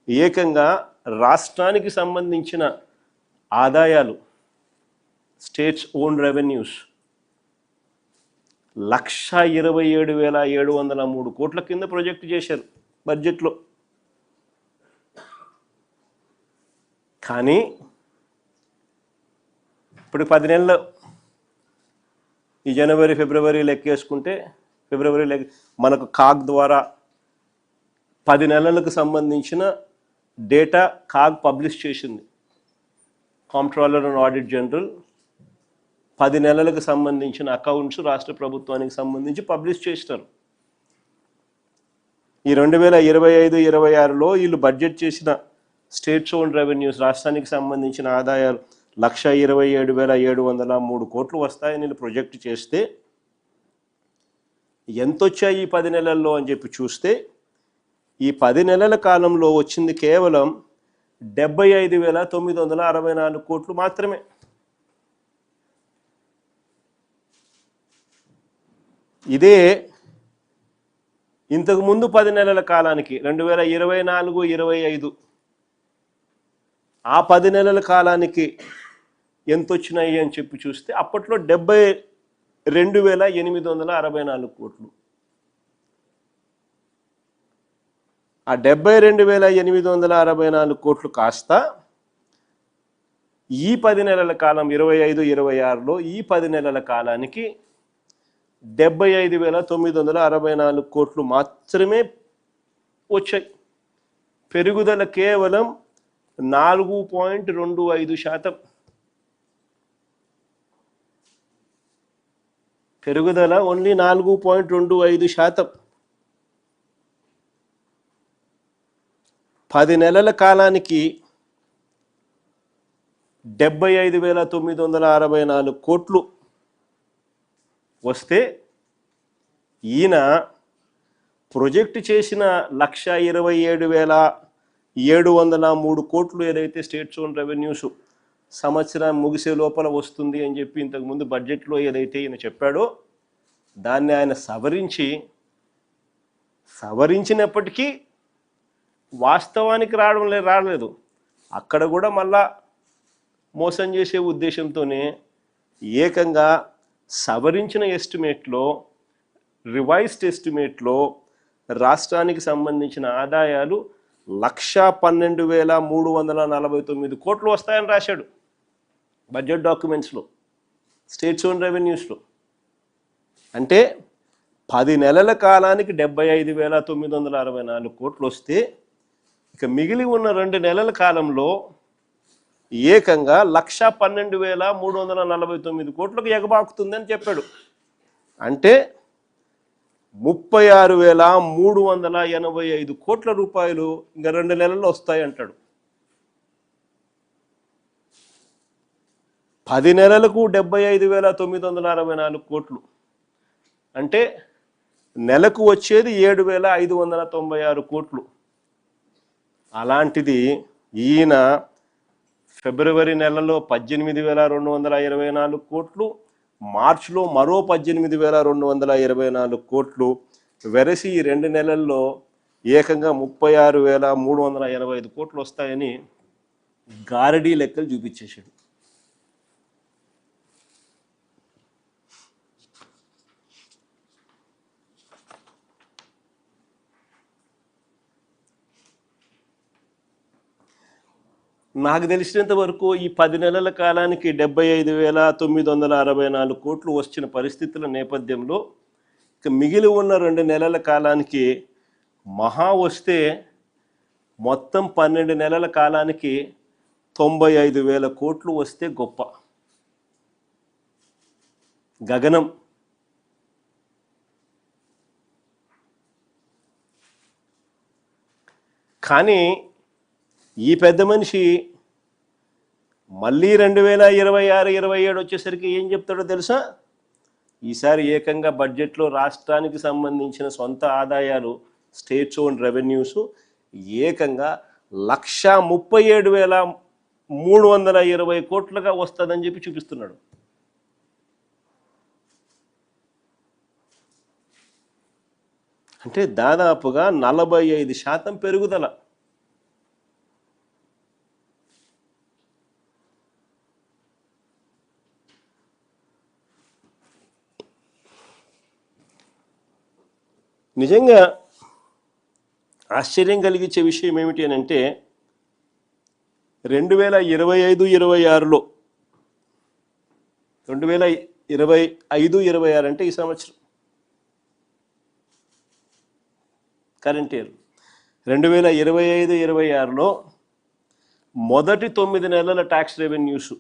ఏకంగా రాష్ట్రానికి సంబంధించిన ఆదాయాలు, స్టేట్స్ ఓన్ రెవెన్యూస్ 1,27,703 కోట్ల కింద ప్రొజెక్ట్ చేశారు బడ్జెట్లో. కానీ ఇప్పుడు 10 నెలలు, ఈ జనవరి ఫిబ్రవరి లెక్కేసుకుంటే, మనకు కాగ్ ద్వారా 10 నెలలకు సంబంధించిన డేటా కాగ్ పబ్లిష్ చేసింది. కాంప్ట్రోలర్ అండ్ ఆడిట్ జనరల్ 10 నెలలకు సంబంధించిన అకౌంట్స్ రాష్ట్ర ప్రభుత్వానికి సంబంధించి పబ్లిష్ చేస్తారు. ఈ 2025-26లో వీళ్ళు బడ్జెట్ చేసిన స్టేట్స్ ఓన్ రెవెన్యూస్, రాష్ట్రానికి సంబంధించిన ఆదాయాలు 1,27,703 కోట్లు వస్తాయని వీళ్ళు ప్రొజెక్ట్ చేస్తే, ఎంత వచ్చాయి ఈ 10 నెలల్లో అని చెప్పి చూస్తే, ఈ 10 నెలల కాలంలో వచ్చింది కేవలం 75,964 కోట్లు మాత్రమే. ఇదే ఇంతకుముందు 10 నెలల కాలానికి 2024-25 ఆ 10 నెలల కాలానికి ఎంత వచ్చినాయి అని చెప్పి చూస్తే అప్పట్లో 72,864 కోట్లు. ఆ 72,864 కోట్లు కాస్త ఈ 10 నెలల కాలం 25-26లో ఈ 10 నెలల కాలానికి 75,964 కోట్లు మాత్రమే వచ్చాయి. పెరుగుదల కేవలం 4.25%. పెరుగుదల ఓన్లీ 4.25%. 10 నెలల కాలానికి 75,964 కోట్లు వస్తే, ఈయన ప్రొజెక్ట్ చేసిన 1,27,703 కోట్లు ఏదైతే స్టేట్స్ ఓన్ రెవెన్యూస్ సంవత్సరం ముగిసే లోపల వస్తుంది అని చెప్పి ఇంతకుముందు బడ్జెట్లో ఏదైతే ఈయన చెప్పాడో, దాన్ని ఆయన సవరించినప్పటికీ వాస్తవానికి రాలేదు. అక్కడ కూడా మళ్ళా మోసం చేసే ఉద్దేశంతోనే ఏకంగా సవరించిన ఎస్టిమేట్లో, రివైజ్డ్ ఎస్టిమేట్లో రాష్ట్రానికి సంబంధించిన ఆదాయాలు 1,12,349 కోట్లు వస్తాయని రాశాడు బడ్జెట్ డాక్యుమెంట్స్లో, స్టేట్స్ ఓన్ రెవెన్యూస్లో. అంటే 10 నెలల కాలానికి 75,964 కోట్లు వస్తే, ఇక మిగిలి ఉన్న 2 నెలల కాలంలో ఏకంగా 1,12,349 కోట్లకు ఎగబాకుతుందని చెప్పాడు. అంటే 36,385 కోట్ల రూపాయలు ఇంకా 2 నెలల్లో వస్తాయి అంటాడు. 10 నెలలకు 75,964 కోట్లు అంటే నెలకు వచ్చేది 7,596 కోట్లు. అలాంటిది ఈయన ఫిబ్రవరి నెలలో 18,224 కోట్లు, మార్చిలో మరో 18,224 కోట్లు, వెరసి ఈ 2 నెలల్లో ఏకంగా 36,385 కోట్లు వస్తాయని గారడీ లెక్కలు చూపించేశాడు. నాకు తెలిసినంత వరకు ఈ 10 నెలల కాలానికి 75,964 కోట్లు వచ్చిన పరిస్థితుల నేపథ్యంలో, ఇక మిగిలి ఉన్న 2 నెలల కాలానికి మహా వస్తే మొత్తం 12 నెలల కాలానికి 95,000 కోట్లు వస్తే గొప్ప. గగనం. కానీ ఈ పెద్ద మనిషి మళ్ళీ 2026-27 వచ్చేసరికి ఏం చెప్తాడో తెలుసా? ఈసారి ఏకంగా బడ్జెట్లో రాష్ట్రానికి సంబంధించిన సొంత ఆదాయాలు, స్టేట్స్ ఓన్ రెవెన్యూస్ ఏకంగా 1,37,320 కోట్లుగా వస్తుందని చెప్పి చూపిస్తున్నాడు. అంటే దాదాపుగా 45% పెరుగుదల. నిజంగా ఆశ్చర్యం కలిగించే విషయం ఏమిటి అని అంటే 2025-26లో 2025-26 అంటే ఈ సంవత్సరం కరెంట్ ఇయర్ 2025-26లో మొదటి 9 నెలల ట్యాక్స్ రెవెన్యూస్